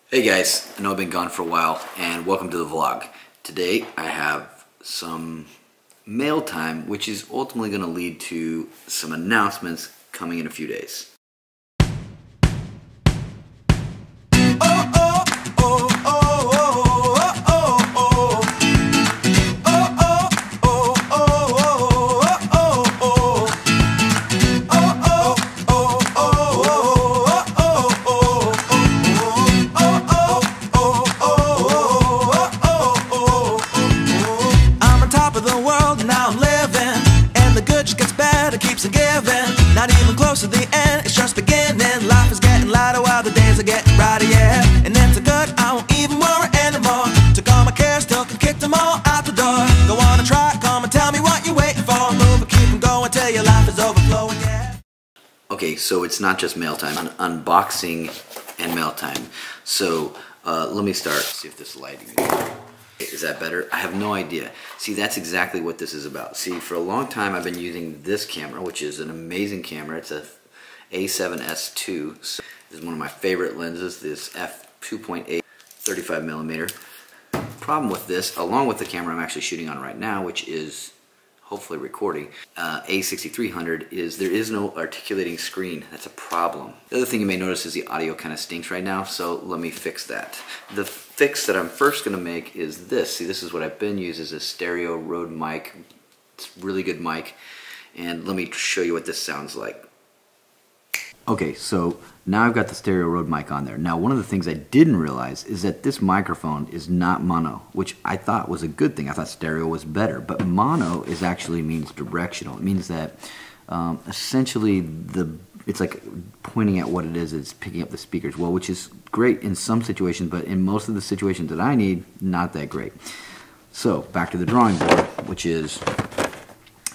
Hey guys, I know I've been gone for a while and welcome to the vlog. Today I have some mail time, which is ultimately going to lead to some announcements coming in a few days. Not even close to the end, it's just beginning. Life is getting lighter while the days are getting brighter, yeah. And then so good, I won't even worry anymore. Took all my cares, still can kick them all out the door. Go on and try, come and tell me what you're waiting for. Move and keep them going till your life is overflowing, yeah. Okay, so it's not just mail time, unboxing and mail time. So let me start, see if this lighting is that better? I have no idea. See, that's exactly what this is about. See, for a long time I've been using this camera, which is an amazing camera. It's a A7S II. So this is one of my favorite lenses, this f2.8 35mm. Problem with this, along with the camera I'm actually shooting on right now, which is hopefully recording, A6300, is there is no articulating screen. That's a problem. The other thing you may notice is the audio kind of stinks right now, so let me fix that. The fix that I'm first going to make is this. See, this is what I've been using, is a stereo Rode mic. It's a really good mic, and let me show you what this sounds like. Okay, so now I've got the stereo Rode mic on there. Now, one of the things I didn't realize is that this microphone is not mono, which I thought was a good thing. I thought stereo was better, but mono actually means directional. It means that essentially it's like pointing at what it is, it's picking up the speakers well, which is great in some situations, but in most of the situations that I need, not that great. So back to the drawing board, which is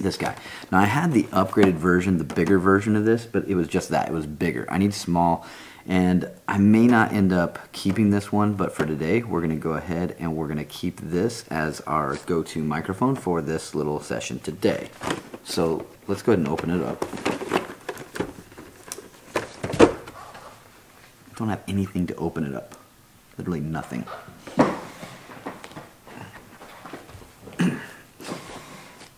this guy. Now I had the upgraded version, the bigger version of this, but it was just that, it was bigger. I need small, and I may not end up keeping this one, but for today we're going to go ahead and we're going to keep this as our go-to microphone for this little session today. So let's go ahead and open it up. I don't have anything to open it up, literally nothing.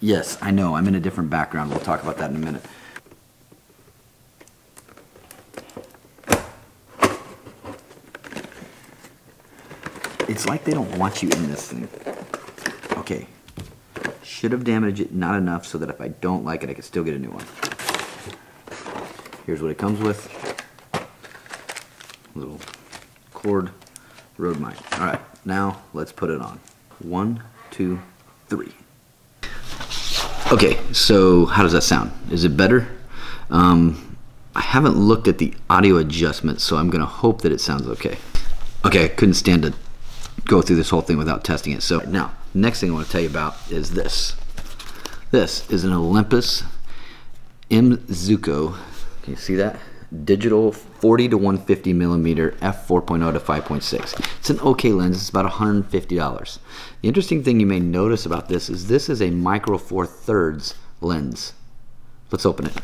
Yes, I know, I'm in a different background. We'll talk about that in a minute. It's like they don't want you in this thing. Okay. Should have damaged it not enough so that if I don't like it, I can still get a new one. Here's what it comes with. Little cord Rode mic. Alright, now let's put it on. 1, 2, 3. Okay, so how does that sound? Is it better? I haven't looked at the audio adjustment, so I'm gonna hope that it sounds okay. Okay, I couldn't stand to go through this whole thing without testing it. So now, next thing I want to tell you about is this. This is an Olympus M-Zuko. Can you see that? Digital 40 to 150 millimeter f4.0 to 5.6. It's an okay lens. It's about $150. The interesting thing you may notice about this is a micro four thirds lens. Let's open it.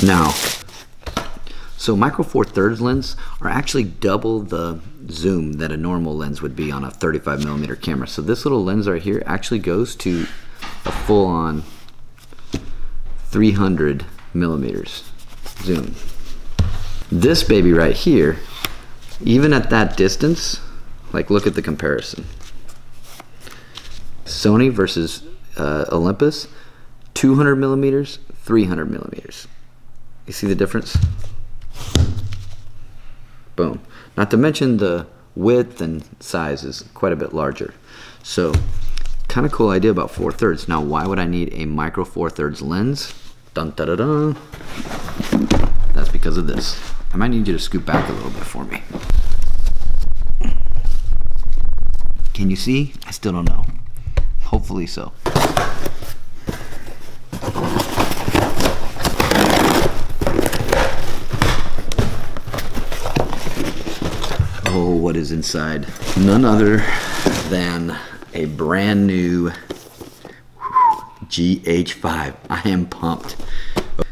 Now, so micro four thirds lens are actually double the zoom that a normal lens would be on a 35 millimeter camera. So this little lens right here actually goes to a full-on 300 millimeters zoom. This baby right here, even at that distance, like look at the comparison. Sony versus Olympus, 200 millimeters, 300 millimeters. You see the difference? Boom. Not to mention the width and size is quite a bit larger. So kind of cool idea about 4/3. Now, why would I need a micro 4/3 lens? Dun da da dun. That's because of this. I might need you to scoot back a little bit for me. Can you see? I still don't know. Hopefully so. Oh, what is inside? None other than a brand new GH5. I am pumped.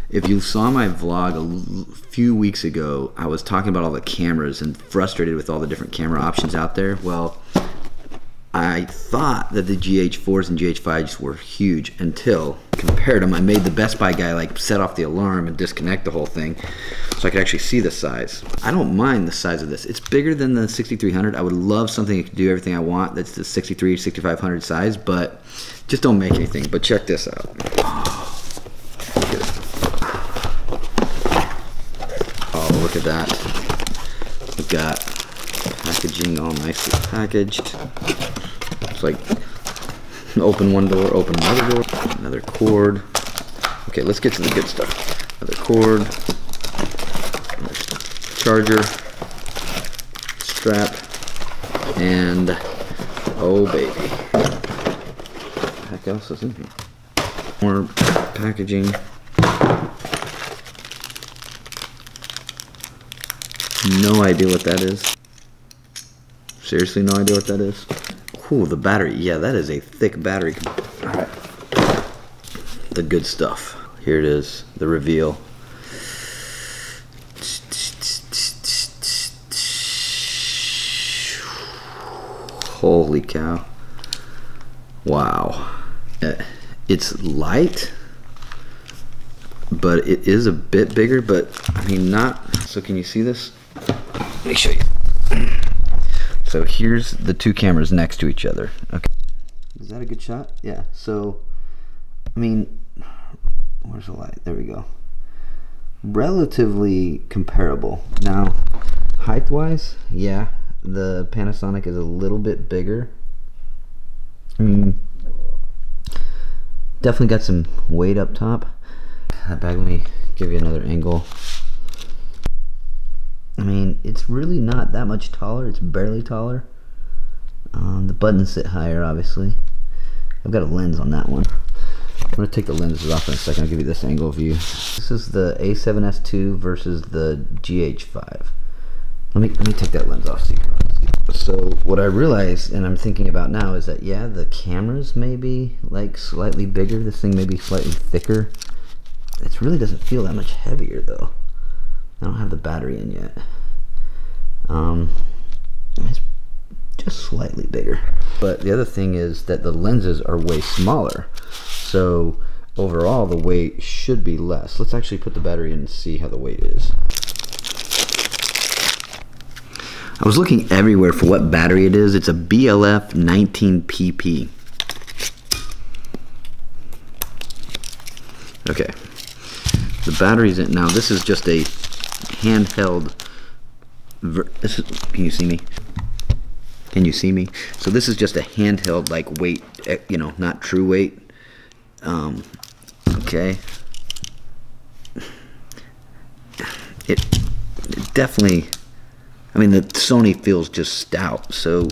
If you saw my vlog a few weeks ago, I was talking about all the cameras and frustrated with all the different camera options out there. Well, I thought that the GH4s and GH5s were huge until I compared them. I made the Best Buy guy like set off the alarm and disconnect the whole thing so I could actually see the size. I don't mind the size of this. It's bigger than the 6300. I would love something that could do everything I want that's the 6500 size, but just don't make anything. But check this out. Oh, look at that. We've got packaging all nicely packaged. It's like open one door, open another door, another cord. Okay, let's get to the good stuff. Another cord, another charger, strap, and oh baby. What the heck else is in here? More packaging. No idea what that is. Seriously, no idea what that is. Ooh, the battery. Yeah, that is a thick battery. All right. The good stuff. Here it is, the reveal. Holy cow. Wow. It's light, but it is a bit bigger, but I mean not. So can you see this? Let me show you. So here's the two cameras next to each other. Okay. Is that a good shot? Yeah. So, I mean, where's the light? There we go. Relatively comparable. Now, height-wise, yeah, the Panasonic is a little bit bigger. I mean, definitely got some weight up top. That bag, let me give you another angle. I mean, it's really not that much taller. It's barely taller. The buttons sit higher, obviously. I've got a lens on that one. I'm going to take the lenses off in a second. I'll give you this angle view. This is the A7S2 versus the GH5. Let me take that lens off. So what I realized, and I'm thinking about now, is that yeah, the cameras may be like slightly bigger. This thing may be slightly thicker. It really doesn't feel that much heavier though. I don't have the battery in yet. It's just slightly bigger. But the other thing is that the lenses are way smaller. So overall the weight should be less. Let's actually put the battery in and see how the weight is. I was looking everywhere for what battery it is. It's a BLF 19PP. Okay. The battery's in. Now this is just a handheld. Can you see me? Can you see me? So this is just a handheld, like weight, you know, not true weight. Okay. It definitely. I mean, the Sony feels just stout, so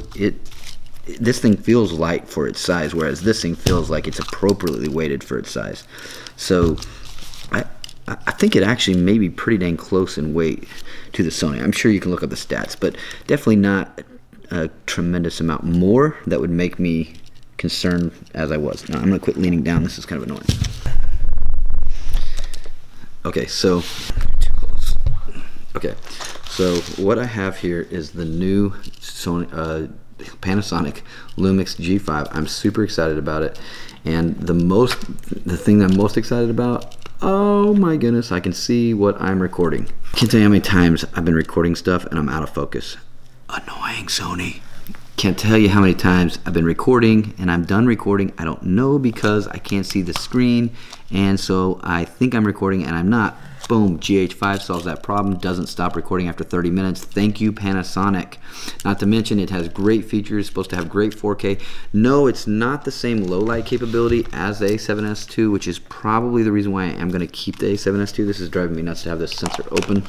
this thing feels light for its size, whereas this thing feels like it's appropriately weighted for its size. So I think it actually may be pretty dang close in weight to the Sony. I'm sure you can look up the stats, but definitely not a tremendous amount more that would make me concerned as I was. Now I'm gonna quit leaning down. This is kind of annoying. Okay, so too close. Okay, so what I have here is the new Sony, Panasonic Lumix G5. I'm super excited about it, and the thing that I'm most excited about. Oh my goodness, I can see what I'm recording. Can't tell you how many times I've been recording stuff and I'm out of focus. Annoying, Sony. Can't tell you how many times I've been recording and I'm done recording. I don't know because I can't see the screen, and so I think I'm recording and I'm not. Boom, GH5 solves that problem, doesn't stop recording after 30 minutes. Thank you, Panasonic. Not to mention it has great features, supposed to have great 4K. No, it's not the same low light capability as the A7S2, which is probably the reason why I am gonna keep the A7S2. This is driving me nuts to have this sensor open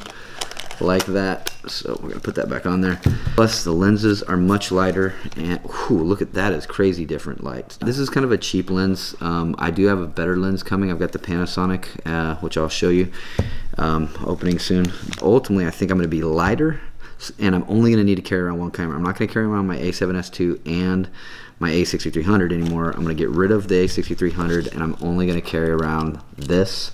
like that. So we're gonna put that back on there. Plus the lenses are much lighter, and whew, look at that, is crazy different lights. This is kind of a cheap lens. I do have a better lens coming. I've got the Panasonic, which I'll show you, opening soon. Ultimately, I think I'm gonna be lighter, and I'm only gonna need to carry around one camera. I'm not gonna carry around my A7S2 and my A6300 anymore. I'm gonna get rid of the A6300, and I'm only gonna carry around this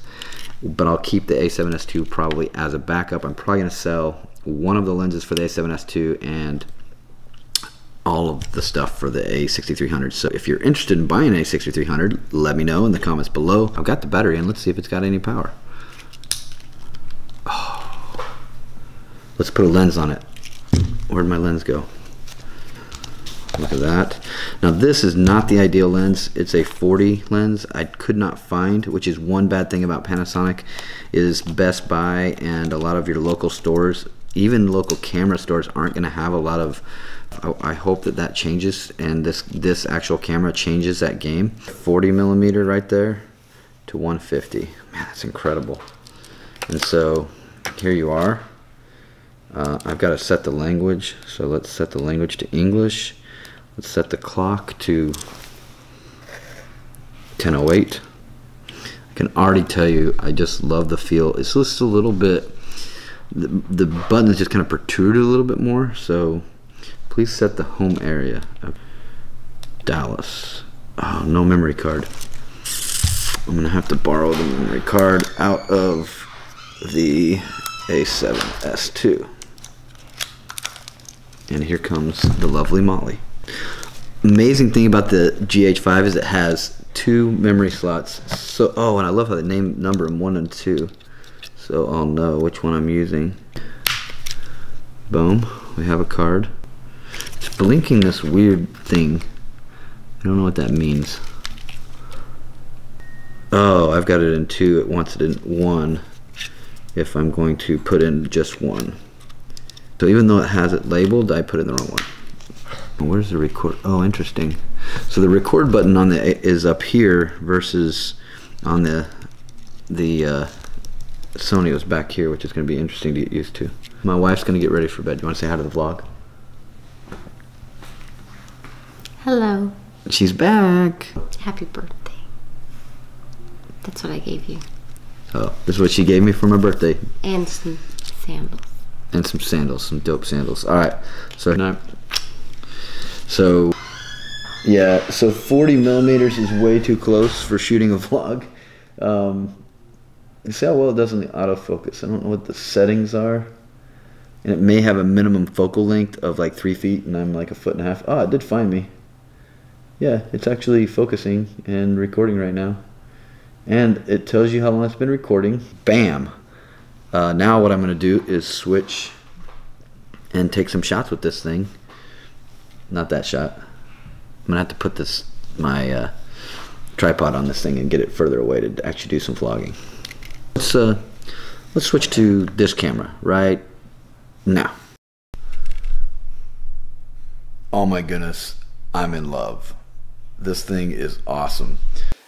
but I'll keep the A7S II probably as a backup. I'm probably going to sell one of the lenses for the A7S II and all of the stuff for the A6300. So if you're interested in buying an A6300, let me know in the comments below. I've got the battery in. Let's see if it's got any power. Oh. Let's put a lens on it. Where'd my lens go? Look at that. Now this is not the ideal lens. It's a 40 lens. I could not find, which is one bad thing about Panasonic, is Best Buy and a lot of your local stores, even local camera stores, aren't going to have a lot of. I hope that that changes, and this actual camera changes that game. 40 millimeter right there to 150. Man, that's incredible. And so here you are. I've got to set the language, so let's set the language to English. Let's set the clock to 10:08. I can already tell you, I just love the feel. It's just a little bit, the buttons just kind of protrude a little bit more, so please set the home area. Dallas. Oh, no memory card. I'm gonna have to borrow the memory card out of the A7S II. And here comes the lovely Molly. Amazing thing about the GH5 is it has 2 memory slots. So, oh, and I love how they number them 1 and 2. So I'll know which one I'm using. Boom, we have a card. It's blinking this weird thing. I don't know what that means. Oh, I've got it in 2. It wants it in 1 if I'm going to put in just 1. So even though it has it labeled, I put it in the wrong one. Where's the record? Oh, interesting. So the record button on the is up here versus on the Sony was back here, which is going to be interesting to get used to. My wife's going to get ready for bed. You want to say hi to the vlog? Hello. She's back. Happy birthday. That's what I gave you. Oh, this is what she gave me for my birthday. And some sandals. And some sandals, some dope sandals. All right, so now, yeah, so 40 millimeters is way too close for shooting a vlog. You see how well it does on the autofocus. I don't know what the settings are, and it may have a minimum focal length of like 3 feet, and I'm like 1.5 feet. Oh, it did find me. Yeah, it's actually focusing and recording right now, and it tells you how long it's been recording. Bam. Now what I'm going to do is switch and take some shots with this thing. Not that shot. I'm going to have to put my tripod on this thing and get it further away to actually do some vlogging. Let's switch to this camera right now. Oh my goodness, I'm in love. This thing is awesome.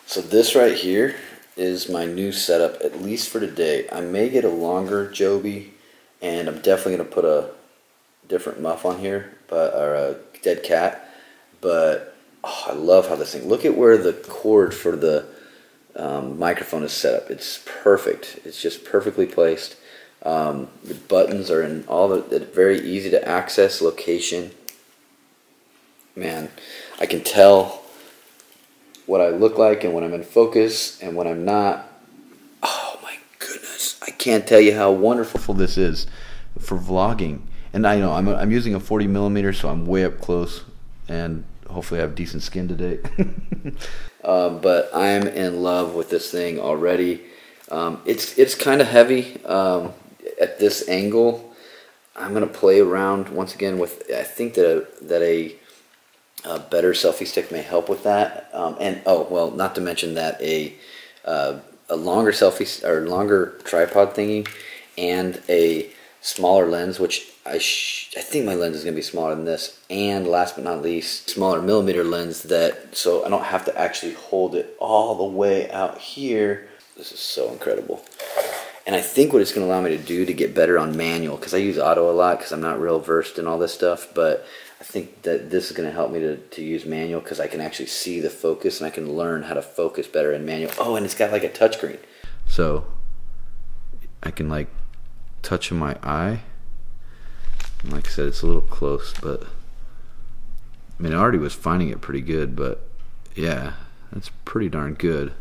So this right here is my new setup, at least for today. I may get a longer Joby, and I'm definitely going to put a different muff on here, or a dead cat. But oh, I love how this thing, look at where the cord for the microphone is set up. It's perfect. It's just perfectly placed. The buttons are in all the very easy to access location. Man, I can tell what I look like and when I'm in focus and when I'm not. Oh my goodness, I can't tell you how wonderful this is for vlogging. And I know I'm using a 40 millimeter, so I'm way up close, and hopefully I have decent skin today. But I'm in love with this thing already. It's kind of heavy at this angle. I'm gonna play around once again with. I think that a better selfie stick may help with that, and oh well, not to mention that a longer selfie or longer tripod thingy and a smaller lens, which I think my lens is gonna be smaller than this, and last but not least, smaller millimeter lens so I don't have to actually hold it all the way out here. This is so incredible. And I think what it's going to allow me to do to get better on manual, because I use auto a lot because I'm not real versed in all this stuff, but I think that this is going to help me to use manual because I can actually see the focus and I can learn how to focus better in manual. Oh, and it's got like a touchscreen. So I can like touch my eye. And like I said, it's a little close, but I mean, I already was finding it pretty good, but yeah, that's pretty darn good.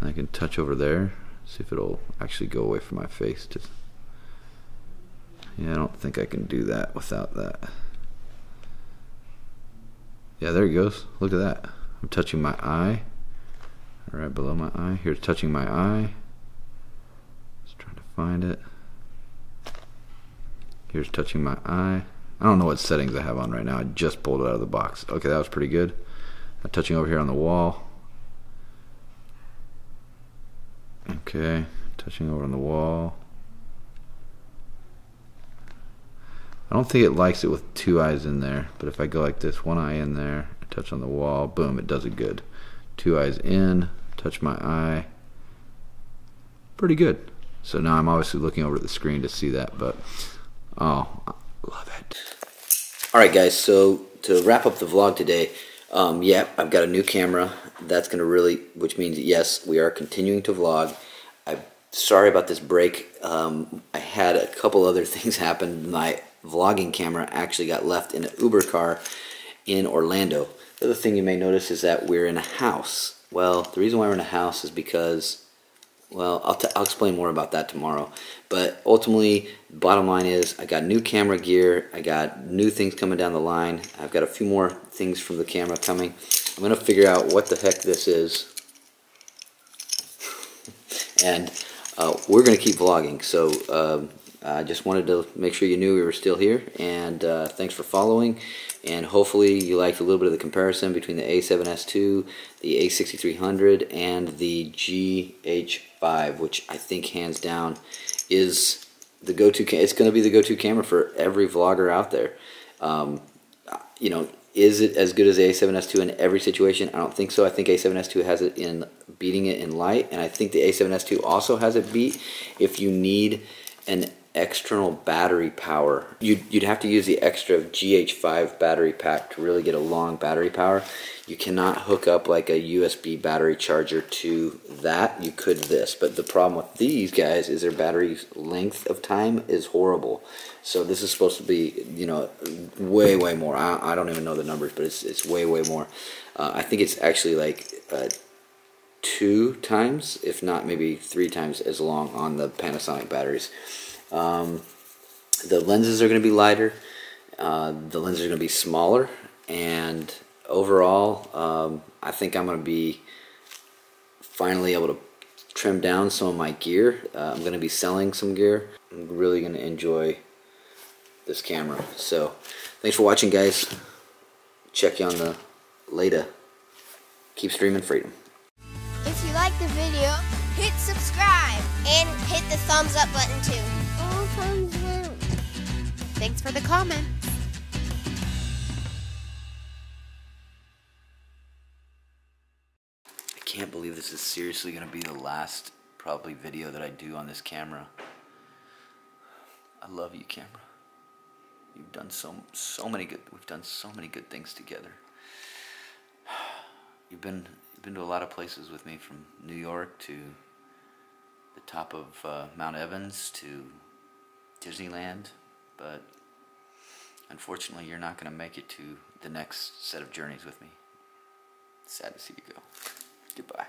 And I can touch over there. See if it'll actually go away from my face. Yeah, I don't think I can do that without that. Yeah, there it goes. Look at that. I'm touching my eye. Right below my eye. Here's touching my eye. Just trying to find it. Here's touching my eye. I don't know what settings I have on right now. I just pulled it out of the box. Okay, that was pretty good. I'm touching over here on the wall. Okay, touching over on the wall. I don't think it likes it with two eyes in there, but if I go like this, one eye in there, touch on the wall, boom, it does it good. Two eyes in, touch my eye. Pretty good. So now I'm obviously looking over at the screen to see that, but oh, I love it. Alright guys, so to wrap up the vlog today, yeah, I've got a new camera. That's going to really, which means yes, we are continuing to vlog. I'm sorry about this break. I had a couple other things happen. My vlogging camera actually got left in an Uber car in Orlando. The other thing you may notice is that we're in a house. Well, the reason why we're in a house is because, well, I'll explain more about that tomorrow. But ultimately, bottom line is I got new camera gear. I got new things coming down the line. I've got a few more things from the camera coming. I'm going to figure out what the heck this is. And we're going to keep vlogging. So I just wanted to make sure you knew we were still here. And thanks for following. And hopefully you liked a little bit of the comparison between the A7S II, the A6300, and the GH5, which I think hands down is the go-to. It's going to be the go-to camera for every vlogger out there. You know, is it as good as the A7S II in every situation? I don't think so. I think A7S II has it in beating it in light, and I think the A7S II also has it beat if you need an external battery power. You'd have to use the extra GH5 battery pack to really get a long battery power. You cannot hook up like a USB battery charger to that. You could this, but the problem with these guys is their battery length of time is horrible. So this is supposed to be, you know, way more. I don't even know the numbers, but it's way more. I think it's actually like 2 times, if not maybe 3 times as long on the Panasonic batteries. The lenses are going to be lighter, the lenses are going to be smaller, and overall I think I'm going to be finally able to trim down some of my gear. I'm going to be selling some gear. I'm really going to enjoy this camera. So thanks for watching, guys. Check you on the later. Keep streaming freedom. If you like the video, hit subscribe and hit the thumbs up button too. Oh, thumbs up. Thanks for the comment. I can't believe this is seriously going to be the last probably video that I do on this camera. I love you, camera. You've done so many good. We've done so many good things together. You've been to a lot of places with me, from New York to the top of Mount Evans to Disneyland, but unfortunately you're not going to make it to the next set of journeys with me. Sad to see you go. Goodbye.